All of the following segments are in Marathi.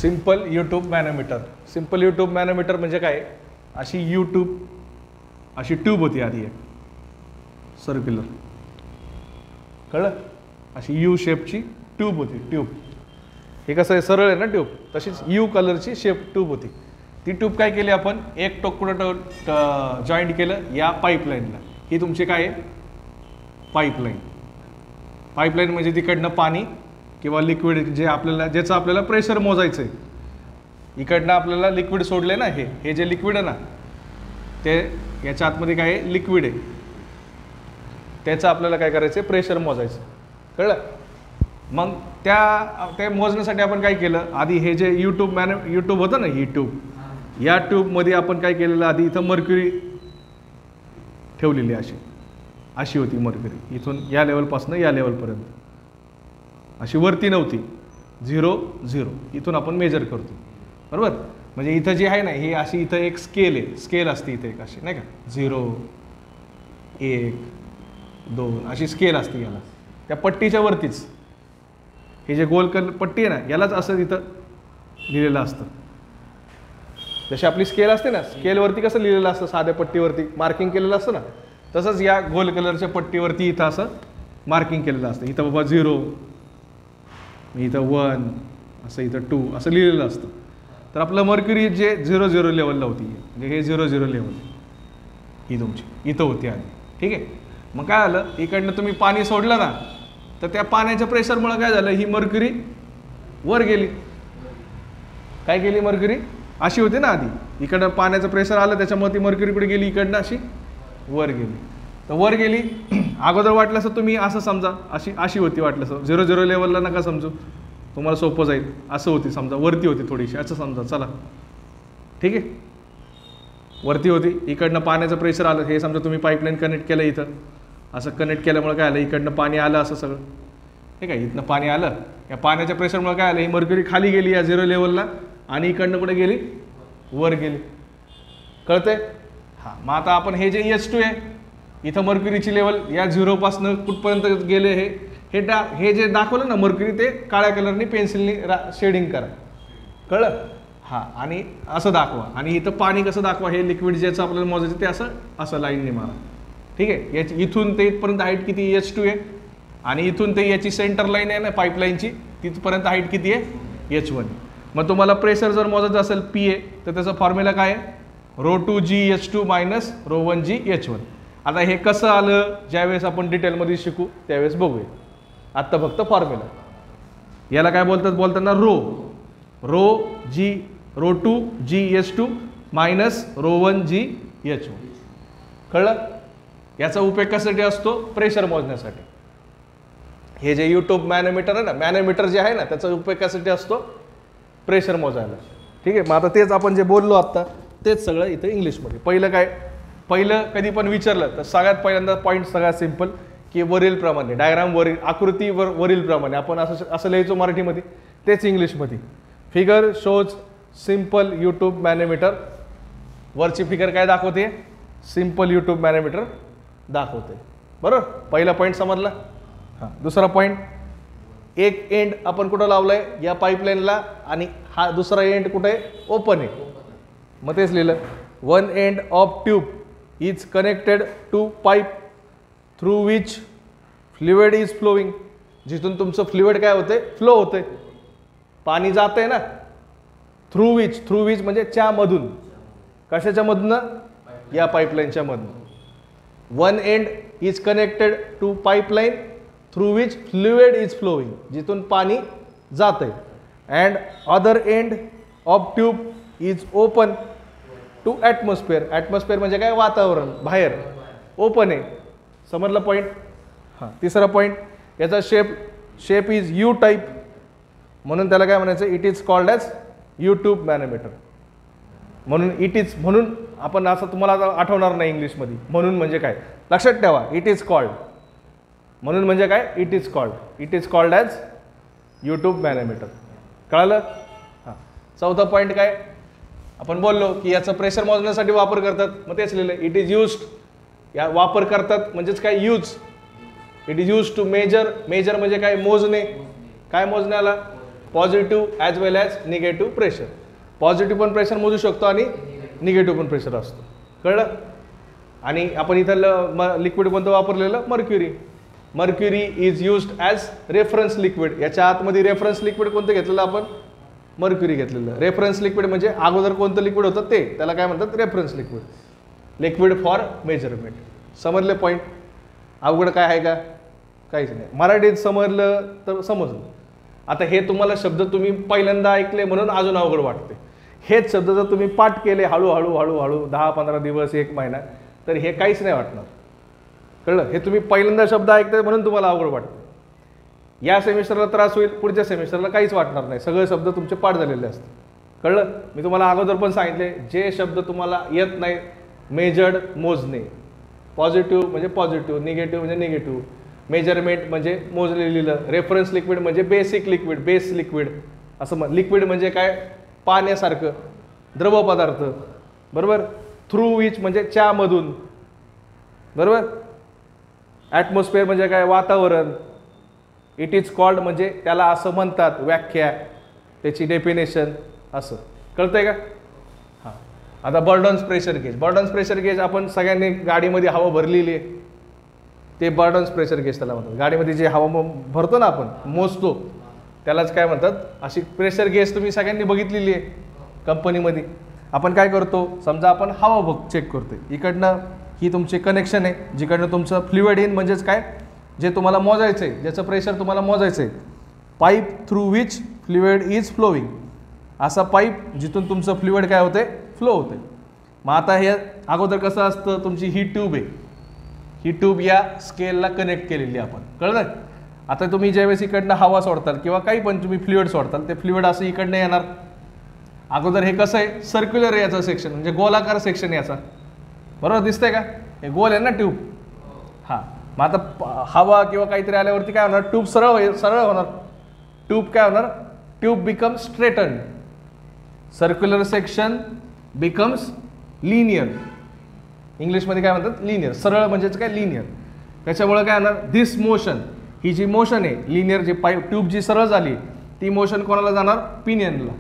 Simple U tube manometer. Simple U tube manometer म्हणजे काय, अशी यूट्यूब अशी ट्यूब होती आधी एक सर्क्युलर, कळलं, अशी यू शेपची ट्यूब होती. ट्यूब हे कसं आहे, सरळ आहे ना ट्यूब, तशीच यू कलरची शेप ट्यूब होती. ती ट्यूब काय केली आपण, एक टोक कुठं जॉईंट केलं या पाईपलाईनला. ही तुमची काय आहे, पाईपलाईन. पाईपलाईन म्हणजे तिकडनं पाणी किंवा लिक्विड जे आपल्याला, ज्याचं आपल्याला प्रेशर मोजायचं आहे, इकडनं आपल्याला लिक्विड सोडले ना, हे जे लिक्विड आहे ना, ते याच्या आतमध्ये काय आहे, लिक्विड आहे, त्याचं आपल्याला काय करायचं आहे, प्रेशर मोजायचं. कळलं. मग त्या मोजण्यासाठी आपण काय केलं, आधी हे जे यूट्यूब होतं ना, ही ट्यूब, या ट्यूबमध्ये आपण काय केलेलं, आधी इथं मर्क्युरी ठेवलेली अशी होती मर्क्युरी, इथून या लेवलपासून या लेवलपर्यंत, अशी वरती नव्हती, 0 0, इथून आपण मेजर करतो. बरोबर. म्हणजे इथं जी आहे ना, ही अशी इथं एक स्केल आहे, स्केल असते इथे एक अशी, नाही का, 0 1 2 अशी स्केल असते याला, त्या पट्टीच्या वरतीच. हे जे गोल पट्टी आहे ना, यालाच असं इथं लिहिलेलं असतं. जशी आपली स्केल असते ना, स्केलवरती कसं लिहिलेलं असतं, साध्या पट्टीवरती मार्किंग केलेलं असतं ना, तसंच या गोल कलरच्या पट्टीवरती इथं असं मार्किंग केलेलं असतं. इथं बाबा 0, इथं 1, असं इथं 2 असं लिहिलेलं असतं. तर आपलं मर्क्युरी जे 0 0 लेवलला होती, म्हणजे हे 0 0 लेवल ही तुमची इथं होती आधी. ठीक आहे. मग काय झालं, इकडनं तुम्ही पाणी सोडलं ना, तर त्या पाण्याच्या प्रेशरमुळे काय झालं, ही मर्क्युरी वर गेली. काय गेली, मर्क्युरी अशी होती ना आधी, इकडं पाण्याचं प्रेशर आलं, त्याच्यामुळे ती मर्क्युरी कुठे गेली, इकडनं अशी वर गेली. तर वर गेली, अगोदर वाटलं असं तुम्ही असं समजा, अशी होती, वाटलं असं 0 0 लेवलला नका समजू, तुम्हाला सोपं जाईल. असं होती समजा, वरती होती थोडीशी, असं समजा. चला ठीक आहे, वरती होती, इकडनं पाण्याचं प्रेशर आलं, हे समजा तुम्ही पाईपलाईन कनेक्ट केलं, इथं असं कनेक्ट केल्यामुळे काय आलं, इकडनं पाणी आलं असं सगळं. ठीक आहे. इथनं पाणी आलं, या पाण्याच्या प्रेशरमुळे काय आलं, ही मर्क्युरी खाली गेली या 0 लेवलला, आणि इकडनं कुठे गेली, वर गेली. कळतंय. हां. मग आता आपण हे जे H2 आहे, इथं मर्क्युरीची लेवल या 0 पासून कुठपर्यंत गेले, हे जे दाखवलं ना मर्क्युरी, ते काळ्या कलरनी पेन्सिलनी शेडिंग करा. कळलं. हां. आणि असं दाखवा. आणि इथं पाणी कसं दाखवा, हे लिक्विड ज्याचं आपल्याला मोजायचं ते असं लाईनने मारा. ठीक आहे. याची इथून ते इथपर्यंत हाईट किती, H2 आहे, आणि इथून ते याची सेंटर लाईन आहे ना पाईपलाईनची, तिथपर्यंत हाईट किती आहे, H1. मग तुम्हाला प्रेशर जर मोजायचं असेल PA, तर त्याचा फॉर्म्युला काय आहे, ρ2gH2 मायनस ρ1gH1. आता हे कसं आलं, ज्यावेळेस आपण डिटेलमध्ये शिकू त्यावेळेस बघूया. आत्ता फक्त फॉर्म्युला. याला काय बोलताना ρ2gH2 मायनस ρ1gH1. कळलं. याचा उपयोग कशासाठी असतो, प्रेशर मोजण्यासाठी. हे जे यूट्यूब मॅनोमीटर आहे ना, मॅनोमीटर जे आहे ना, त्याचा उपयोग कशासाठी असतो, प्रेशर मोजायला. ठीक आहे. मग आता तेच आपण जे बोललो आत्ता, तेच सगळं इथं इंग्लिशमध्ये. पहिलं कधी पण विचारलं तर सगळ्यात पहिल्यांदा पॉईंट सगळ्यात सिम्पल, की वरील प्रमाणे डायग्राम, आकृती वरील प्रमाणे आपण असं लिहायचो मराठीमध्ये, तेच इंग्लिशमध्ये. Figure shows simple U tube manometer. वरची फिगर काय दाखवते, सिम्पल यूट्यूब मॅनोमीटर दाखवते. बरोबर. पहिला पॉईंट समजला. हां. दुसरा पॉईंट, एक एंड आपण कुठं लावलाय, या पाईपलाईनला, आणि हा दुसरा एंड कुठे आहे, ओपन आहे. मग तेच लिहिलं, one end of tube is connected to pipe through which fluid is flowing. जिथून तुमचं फ्लुइड काय होते, फ्लो होते, पाणी जात आहे ना. थ्रू विच म्हणजे च्यामधून. कशाच्या मधून, या पाईपलाईनच्या मधून. One end is connected to pipeline through which fluid is flowing, जिथून पाणी जात आहे. And other end of tube is open to atmosphere. Atmosphere म्हणजे काय, वातावरण, बाहेर, ओपन आहे. समजलं पॉईंट. हां. तिसरा पॉईंट, याचा शेप इज यू टाईप, म्हणून त्याला काय म्हणायचं, it is called as U tube manometer. म्हणून आपण असं तुम्हाला आता आठवणार नाही इंग्लिशमध्ये, म्हणून म्हणजे काय, लक्षात ठेवा. इट इज कॉल्ड, म्हणून म्हणजे काय, it is called as U tube manometer. कळालं. हां. चौथा पॉईंट काय, आपण बोललो की याचा प्रेशर मोजण्यासाठी वापर करतात. मग तेच लिहिलं, इट इज युज्ड. या वापर करतात म्हणजेच काय, use. It is use to measure. Measure म्हणजे काय, मोजणे. काय मोजण्याला, positive as well as negative pressure. Positive पण प्रेशर मोजू शकतो आणि निगेटिव्ह पण प्रेशर असतो. कळलं. आणि आपण इथं लिक्विड कोणतं वापरलेलं, mercury. Mercury is used as reference liquid. याच्या आतमध्ये रेफरन्स लिक्विड कोणतं घेतलेलं आपण, मर्क्युरी घेतलेलं. रेफरन्स लिक्विड म्हणजे अगोदर कोणतं लिक्विड होतं ते, त्याला काय म्हणतात, reference liquid. Liquid for measurement. समजले पॉईंट. अवघड काय आहे का, काहीच नाही. मराठीत समजलं तर समजलं. आता हे तुम्हाला शब्द तुम्ही पहिल्यांदा ऐकले म्हणून अजून अवघड वाटते. हेच शब्द जर तुम्ही पाठ केले हळूहळू हळूहळू 10-15 दिवस 1 महिना तर हे काहीच नाही वाटणार. कळलं. हे तुम्ही पहिल्यांदा शब्द ऐकताय म्हणून तुम्हाला अवघड वाटतं. या सेमिस्टरला त्रास होईल, पुढच्या सेमिस्टरला काहीच वाटणार नाही. सगळे शब्द तुमचे पाठ झालेले असतात. कळलं. मी तुम्हाला अगोदर पण सांगितले, जे शब्द तुम्हाला येत नाही, मेजर्ड मोजणे, पॉझिटिव्ह म्हणजे पॉझिटिव्ह, निगेटिव्ह म्हणजे निगेटिव्ह, मेजरमेंट म्हणजे मोजलेलं, रेफरन्स लिक्विड म्हणजे बेसिक लिक्विड, बेस लिक्विड असं. लिक्विड म्हणजे काय, पाण्यासारखं द्रव पदार्थ, बरोबर. थ्रू विच म्हणजे च्यामधून, बरोबर. ॲटमॉस्फिअर म्हणजे काय, वातावरण. इट इज कॉल्ड म्हणजे त्याला असं म्हणतात, व्याख्या, त्याची डेफिनेशन असं. कळतंय का. हां. आता burdens pressure gauge. Burdens pressure gauge आपण सगळ्यांनी गाडीमध्ये हवा भरलेली आहे, ते बर्डन्स प्रेशर गेज त्याला म्हणतात. गाडीमध्ये जे हवा भरतो ना आपण, मोजतो, त्यालाच काय म्हणतात, अशी प्रेशर गेज तुम्ही सगळ्यांनी बघितलेली आहे कंपनीमध्ये. आपण काय करतो, समजा आपण हवा चेक करतोय, इकडनं ही तुमचे कनेक्शन आहे, जिकडनं तुमचं फ्लुइड इन म्हणजेच काय, जे तुम्हाला मोजायचं आहे, ज्याचं प्रेशर तुम्हाला मोजायचं आहे. Pipe through which fluid is flowing. असा पाईप जिथून तुमचं फ्लुइड काय होते, फ्लो होते. मग आता हे अगोदर कसं असतं, तुमची ही ट्यूब आहे, ही ट्यूब या स्केलला कनेक्ट केलेली आपण. कळलं. आता तुम्ही ज्यावेळेस इकडनं हवा सोडताल किंवा काही पण तुम्ही फ्लुइड सोडताल, ते फ्लुइड असं इकडनं येणार. अगोदर हे कसं आहे, सर्क्युलर आहे याचं सेक्शन, म्हणजे गोलाकार सेक्शन याचा, बरोबर. दिसतंय का, हे गोल आहे ना ट्यूब. हां. मग आता हवा किंवा काहीतरी आल्यावरती काय होणार, ट्यूब सरळ होणार. ट्यूब काय होणार, tube becomes straighten. Circular section becomes linear. इंग्लिशमध्ये काय म्हणतात, लिनियर. सरळ म्हणजेच काय, लिनियर. त्याच्यामुळे काय होणार, धिस मोशन, ही जी मोशन आहे लिनियर, जी पाईप ट्यूब जी सरळ झाली, ती मोशन कोणाला जाणार, पिनियनला.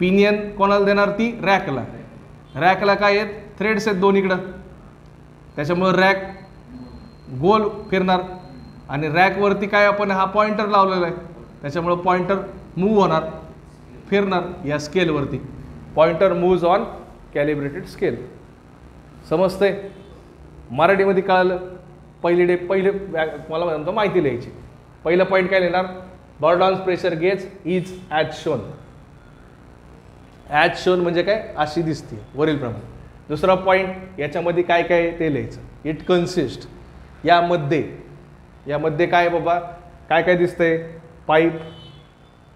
पिनियन कोणाला देणार, ती रॅकला. रॅकला काय आहेत, थ्रेड्स आहेत दोन इकडं, त्याच्यामुळे रॅक गोल फिरणार. आणि रॅकवरती काय आपण हा पॉइंटर लावलेला आहे, त्याच्यामुळं पॉइंटर मूव्ह होणार, फिरणार या स्केलवरती. Pointer moves on calibrated scale. समजते. मराठीमध्ये कळालं. पहिले मला म्हणतो माहिती लिहायची. पहिलं पॉईंट काय लिहिणार, burdens pressure gauge is as shown. As shown म्हणजे काय, अशी दिसते वरील प्रमाणे. दुसरा पॉईंट, याच्यामध्ये काय काय ते लिहायचं. It consist. यामध्ये काय बाबा, काय काय दिसतंय, pipe,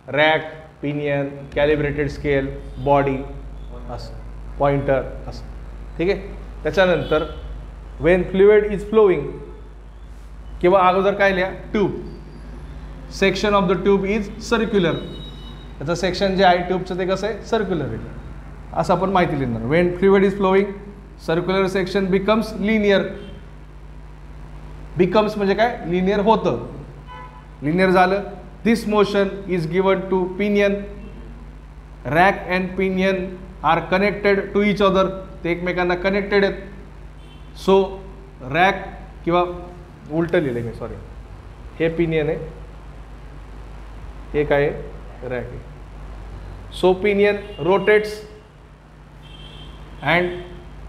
rack, pinion, calibrated scale, body, असं पॉइंटर असं. ठीक आहे. त्याच्यानंतर वेन फ्लुइड इज फ्लोईंग, किंवा अगोदर काय लिहा, tube. Section of the tube is circular. त्याचं सेक्शन जे आहे ट्यूबचं ते कसं आहे, सर्क्युलर आहे, असं आपण माहिती लिहिणार. When fluid is flowing, circular section becomes linear. Becomes म्हणजे काय, लिनियर होतं, लिनियर झालं. This motion is given to pinion. Rack and pinion are connected to each other. ते एकमेकांना कनेक्टेड आहेत. सो रॅक, किंवा उलटं लिहिलं मी, सॉरी, हे पिनियन आहे, हे काय आहे, रॅक आहे. So pinion rotates and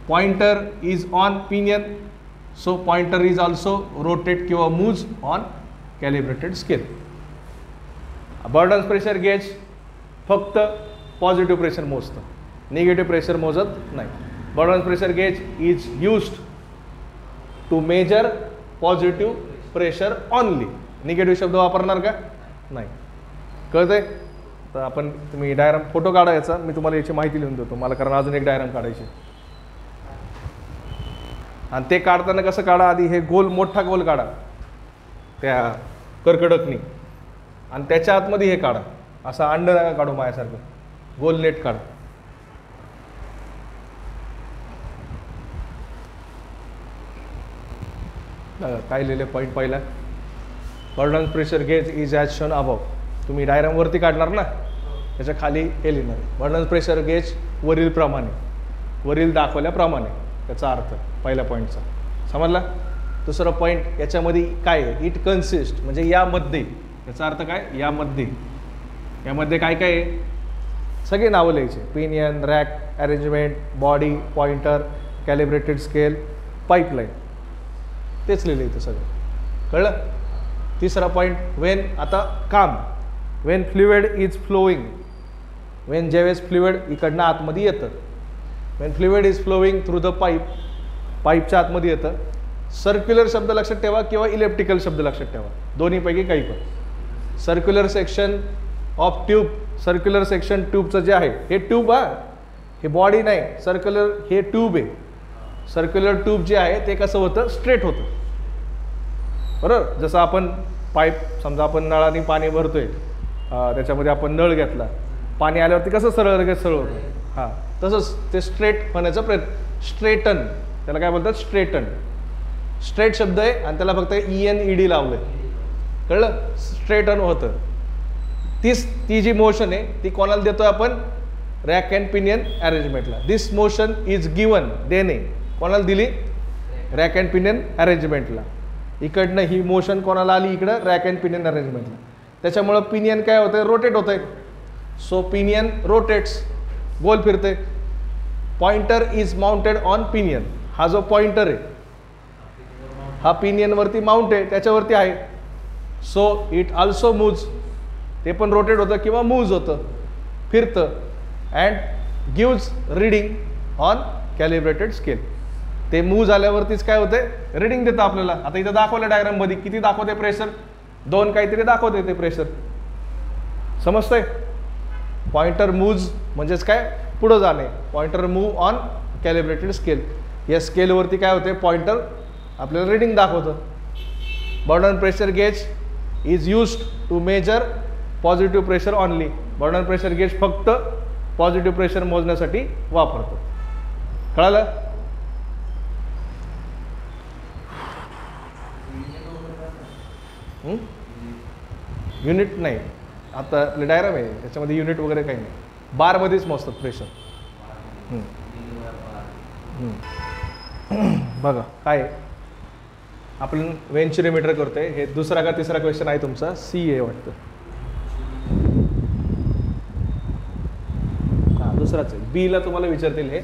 pointer is on pinion. So pointer is also rotate किंवा moves on calibrated scale. Bourdon's pressure gauge फक्त पॉझिटिव्ह प्रेशर मोजतं, निगेटिव्ह प्रेशर मोजत नाही. Bourdon's pressure gauge is used to measure positive pressure only. Negative शब्द वापरणार का, नाही. कळतंय. तर आपण, तुम्ही डायग्राम फोटो काढायचा, मी तुम्हाला याची माहिती लिहून देतो मला, कारण अजून एक डायग्राम काढायची. आणि ते काढताना कसं काढा, आधी हे गोल, मोठा गोल काढा त्या कर्कडकनी, आणि त्याच्या आतमध्ये हे काढा, असा अंड नका काढू माझ्यासारखं, गोल नेट काढा. काय लिहिले पॉईंट पहिला, burdens pressure gauge is as shown above. तुम्ही डायग्रामवरती काढणार ना, त्याच्या खाली हे लिहिणार आहे बर्नस प्रेशर गेज वरील दाखवल्याप्रमाणे, त्याचा अर्थ पहिल्या पॉईंटचा समजला. दुसरं पॉईंट याच्यामध्ये काय आहे, इट कन्सिस्ट म्हणजे यामध्ये, याचा अर्थ काय, यामध्ये काय काय आहे, सगळे नावं लिहायचे, pinion, rack, arrangement, body, pointer, calibrated scale, pipeline, तेच लिहिलं इथं सगळं, कळलं. तिसरा पॉईंट वेन, आता काम, when fluid is flowing, when ज्यावेळेस फ्लुइड इकडनं आतमध्ये येतं, when fluid is flowing through the पाईपच्या आतमध्ये येतं. सर्क्युलर शब्द लक्षात ठेवा किंवा इलेप्टिकल शब्द लक्षात ठेवा, दोन्हीपैकी काही पण. Circular section of tube, circular section ट्यूबचं जे आहे, हे ट्यूब हे बॉडी नाही, सर्क्युलर हे ट्यूब आहे. सर्क्युलर ट्यूब जे आहे ते कसं होतं, स्ट्रेट होतं, बरोबर. जसं आपण पाईप, समजा आपण नळाने पाणी भरतोय, त्याच्यामध्ये आपण नळ घेतला, पाणी आल्यावरती कसं सरळ लगेच सरळ होतं, हां तसंच ते स्ट्रेट होण्याचा प्रयत्न, स्ट्रेटन, त्याला काय बोलतात, स्ट्रेटन. स्ट्रेट शब्द आहे आणि त्याला फक्त ENED लावलं आहे, कळलं, स्ट्रेटन होतं. ती जी मोशन आहे ती कोणाला देतो आपण, रॅक अँड पिनियन अरेंजमेंटला. दिस मोशन इज गिवन, देणे, कोणाला दिली, रॅक अँड पिनियन अरेंजमेंटला. इकडनं ही मोशन कोणाला आली, इकडं रॅक अँड पिनियन अरेंजमेंटला. त्याच्यामुळं पिनियन काय होतंय, रोटेट होतंय. सो पिनियन रोटेट्स, गोल फिरते. Pointer is mounted on pinion, हा जो पॉइंटर आहे हा पिनियनवरती माउंट आहे, त्याच्यावरती आहे. सो इट ऑल्सो मूव्ज, ते पण रोटेट होतं किंवा मूव्ज होतं, फिरतं. And gives reading on calibrated scale, ते मूव्ह झाल्यावरतीच काय होते, रीडिंग देतं आपल्याला. आता इथं दाखवलं डायग्राममध्ये, किती दाखवते प्रेशर, 2 काहीतरी दाखवते ते प्रेशर, समजतंय. पॉइंटर मूव्ज म्हणजेच काय, पुढं जाणे. Pointer move on calibrated scale, या स्केलवरती काय होते, पॉइंटर आपल्याला रीडिंग दाखवतं. Bourdon pressure gauge is used to measure positive pressure only, Bourdon pressure gauge फक्त पॉझिटिव्ह प्रेशर मोजण्यासाठी वापरतो, कळालं. युनिट नाही, आता आपले डायग्राम आहे त्याच्यामध्ये युनिट वगैरे काही नाही, बारमध्येच मोजतात प्रेशर. बघा काय आपण वेंचुरीमीटर करतोय, हे दुसरा का तिसरा क्वेश्चन आहे तुमचा, CA वाटतं, हां दुसराच आहे. B ला तुम्हाला विचारतील हे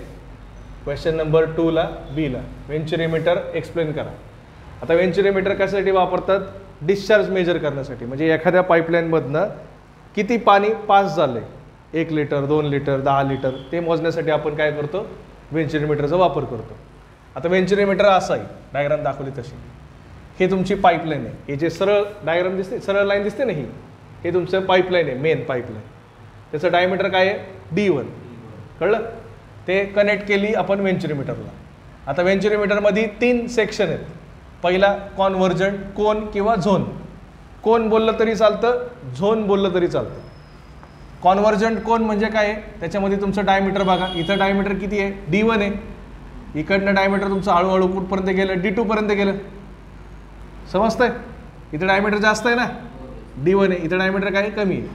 क्वेश्चन नंबर 2 ला, B ला वेंचुरीमीटर एक्सप्लेन करा. आता वेंचुरीमीटर कशासाठी वापरतात, डिस्चार्ज मेजर करण्यासाठी, म्हणजे एखाद्या पाईपलाईनमधनं किती पाणी पास झालंय, 1 लिटर 2 लिटर 10 लिटर, ते मोजण्यासाठी आपण काय करतो, वेंचुरीमीटरचा वापर करतो. आता वेंचुरीमीटर असं आहे, डायग्राम दाखवली तशी, हे तुमची पाईपलाईन आहे, हे जे सरळ डायग्राम दिसते, सरळ लाईन दिसते ना, हे तुमचं पाईपलाईन आहे, मेन पाईपलाईन. त्याचं डायमीटर काय आहे, D1, कळलं. ते कनेक्ट केली आपण वेंचुरीमीटरला. आता वेंचुरीमीटरमध्ये 3 सेक्शन आहेत. पहिला कॉन्व्हर्जंट, कोन किंवा झोन. कोन बोललं तरी चालतं, झोन बोललं तरी चालतं. कॉन्व्हर्जंट कोन म्हणजे काय आहे, त्याच्यामध्ये तुमचं डायमीटर बघा, इथं डायमीटर किती आहे, D1 आहे. इकडनं डायमीटर तुमचं हळूहळू कुठपर्यंत गेलं, D2 पर्यंत गेलं, समजतंय. इथं डायमीटर जास्त आहे ना, D1 आहे, इथं डायमीटर काय कमी आहे.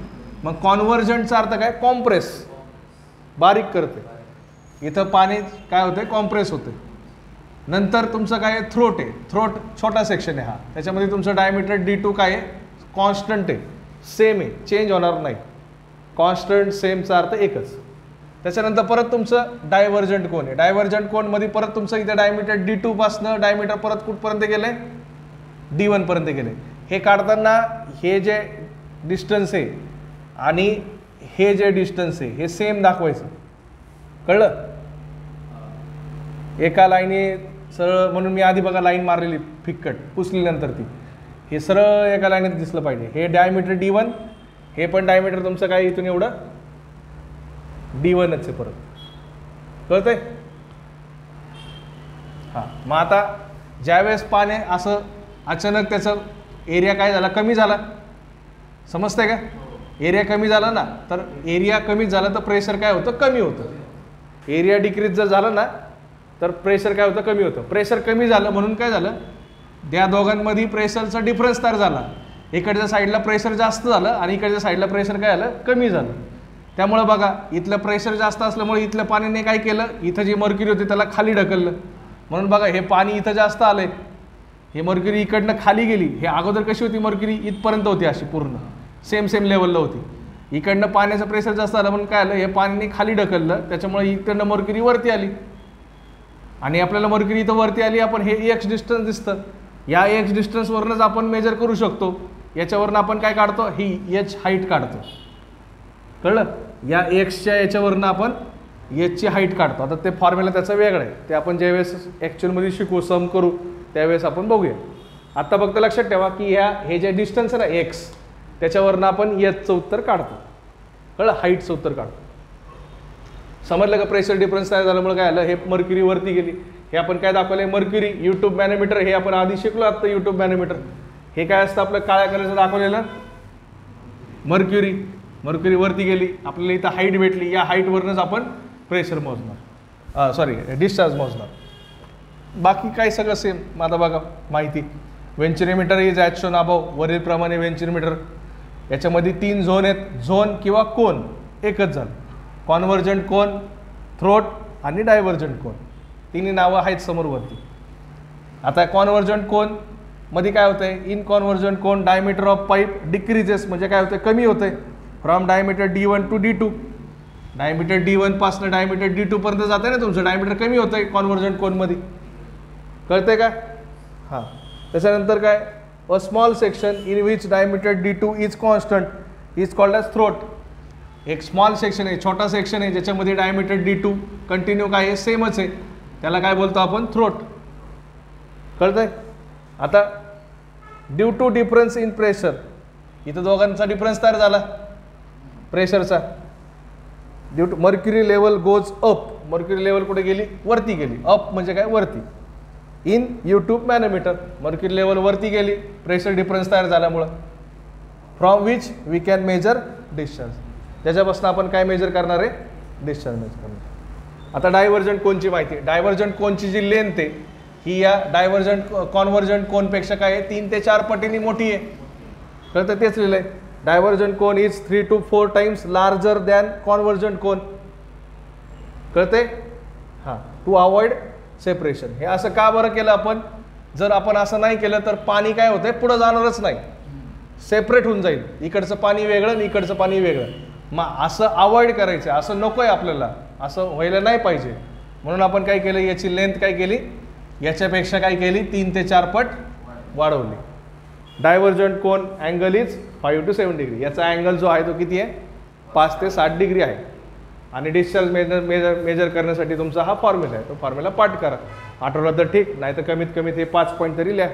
मग कॉन्व्हर्जंटचा अर्थ काय, कॉम्प्रेस, बारीक करते. इथं पाणी काय होतं, कॉम्प्रेस होते. नंतर तुमचं काय आहे, थ्रोट आहे. थ्रोट छोटा सेक्शन आहे हा, त्याच्यामध्ये तुमचं डायमीटर D2 काय आहे, कॉन्स्टंट आहे, सेम आहे, चेंज होणार नाही. कॉन्स्टंट सेमचा अर्थ एकच. त्याच्यानंतर परत तुमचं डायव्हर्जंट कोन आहे. डायव्हर्जंट कोनमध्ये परत तुमचं इथं डायमीटर D2 पासनं डायमीटर परत कुठपर्यंत गेलंय, D1 पर्यंत गेले. हे काढताना हे जे डिस्टन्स आहे आणि हे जे डिस्टन्स आहे हे सेम दाखवायचं, कळलं. एका लाईनी सरळ, म्हणून मी आधी बघा लाईन मारलेली फिक्कट, पुसलीनंतर ती, हे सरळ एका लाईनीत दिसलं पाहिजे. हे डायमीटर D1, हे पण डायमीटर तुमचं काय इथून एवढं D1च आहे परत, कळतंय. हां, मग आता ज्यावेळेस पाणी असं अचानक त्याचं एरिया काय झाला, कमी झाला, समजतंय का. एरिया कमी झाला ना, तर एरिया कमी झाला तर प्रेशर काय होतं, कमी होतं. एरिया डिक्रीज जर झालं ना तर प्रेशर काय होतं, कमी होतं. प्रेशर कमी झालं म्हणून काय झालं, त्या दोघांमध्ये प्रेशरचा डिफरन्स तयार झाला. इकडच्या साईडला प्रेशर जास्त झालं आणि इकडच्या साईडला प्रेशर काय झालं, कमी झालं. त्यामुळं बघा इथलं प्रेशर जास्त असल्यामुळे इथल्या पाण्याने काय केलं, इथं जी मर्क्युरी होती त्याला खाली ढकललं. म्हणून बघा हे पाणी इथं जास्त आलंय, हे मर्क्युरी इकडनं खाली गेली. हे अगोदर कशी होती मर्क्युरी, इथपर्यंत होती अशी पूर्ण सेम लेवलला होती. इकडनं पाण्याचं प्रेशर जास्त आलं म्हणून काय आलं, हे पाण्याने खाली ढकललं, त्याच्यामुळे इकडनं मर्क्युरी वरती आली. आणि आपल्याला मर्क्युरी इथं वरती आली, आपण हे एक्स डिस्टन्स दिसतं, या एक्स डिस्टन्सवरूनच आपण मेजर करू शकतो. याच्यावरून आपण काय काढतो, ही एच हाईट काढतो. कळलं, या एक्सच्या याच्यावरनं आपण एचची हाईट काढतो. आता ते फॉर्म्युला त्याचा वेगळा आहे, ते आपण ज्यावेळेस ॲक्च्युअलमध्ये शिकू, सम करू त्यावेळेस आपण बघूया. आत्ता फक्त लक्षात ठेवा की हे जे डिस्टन्स आहे ना एक्स, त्याच्यावरनं आपण एचचं उत्तर काढतो. कळलं, हाईटचं उत्तर काढतो. समजलं का, प्रेशर डिफरन्स तयार झाल्यामुळे काय आलं, हे मर्क्युरी वरती गेली. हे आपण काय दाखवलंय, मर्क्युरी यूट्यूब मॅनोमीटर, हे आपण आधी शिकलो आता यूट्यूब मॅनोमीटर. हे काय असतं, आपलं काळ्या कलरचं दाखवलेलं मर्क्युरी वरती गेली, आपल्याला इथं हाईट भेटली, या हाईटवरनंच आपण प्रेशर मोजणार, सॉरी डिस्चार्ज मोजणार. बाकी काय सगळं सेम. आता बघा माहिती, व्हेंचुरीमीटर इज ॲज शोन अबव, वरीलप्रमाणे व्हेंचुरीमीटर. याच्यामध्ये 3 झोन आहेत, झोन किंवा कोन एकच झालं, कॉन्व्हर्जंट कोन, थ्रोट आणि डायव्हर्जंट कोन. तिन्ही नावं आहेत समोर वरती. आता कॉन्व्हर्जंट कोन मध्ये काय होतंय, in convergent cone diameter of pipe decreases, म्हणजे काय होतंय, कमी होतंय. From diameter D1 to D2, diameter D1 पासून डायमीटर D2 पर्यंत जात आहे ना तुमचं, डायमीटर कमी होतंय कॉन्व्हर्जंट कोनमध्ये. कळतंय का, हां. त्याच्यानंतर काय, a small section in which diameter D2 is constant is called as throat. एक स्मॉल सेक्शन आहे, छोटा सेक्शन आहे, ज्याच्यामध्ये डायमीटर D2 कंटिन्यू काय आहे, सेमच आहे, त्याला काय बोलतो आपण, थ्रोट. कळतंय. आता due to difference in pressure, इथं दोघांचा डिफरन्स तयार झाला प्रेशरचा. Due to mercury level goes up, mercury level कुठे गेली, वरती गेली. अप म्हणजे काय, वरती. In U tube manometer, mercury level वरती गेली प्रेशर डिफरन्स तयार झाल्यामुळं. From which we can measure discharge, त्याच्यापासून आपण काय मेजर करणार आहे, डिस्चार्ज मेजर करणार. आता डायव्हर्जंट कोनची माहिती. डायव्हर्जंट कोनची जी लेंथ आहे ही या डायव्हर्जंट कॉन्व्हर्जंट कोनपेक्षा काय आहे, 3 ते 4 पटींनी मोठी आहे. कळतं, तेच लिहिलंय. Divergent cone is 3 to 4 times larger than convergent cone. कळतंय, हां. To avoid separation. हे असं का बरं केलं आपण, जर आपण असं नाही केलं तर पाणी काय होतंय, पुढं जाणारच नाही, सेपरेट होऊन जाईल. इकडचं पाणी वेगळं आणि इकडचं पाणी वेगळं. मग असं अवॉइड करायचं, असं नको आहे आपल्याला, असं व्हायला नाही पाहिजे. म्हणून आपण काय केलं, याची लेंथ काय केली, याच्यापेक्षा काय केली, 3 ते 4 पट वाढवली. Divergent cone angle is 5 to 7 degree. याचा अँगल जो आहे तो किती आहे, 5 ते 7 डिग्री आहे. आणि डिस्चार्ज मेजर करण्यासाठी तुमचा हा फॉर्म्युला आहे, तो फॉर्म्युला पाठ करा. आठवलं तर ठीक, नाही तर कमीत कमी ते 5 पॉईंट तरी लिहा.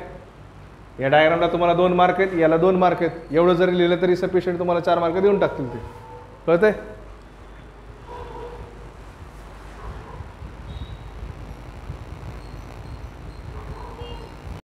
या डायग्रामला तुम्हाला 2 मार्क आहेत, याला 2 मार्क आहेत. एवढं जरी लिहिलं तरी सफिशियंट, तुम्हाला 4 मार्क देऊन टाकतील ते. कळतंय.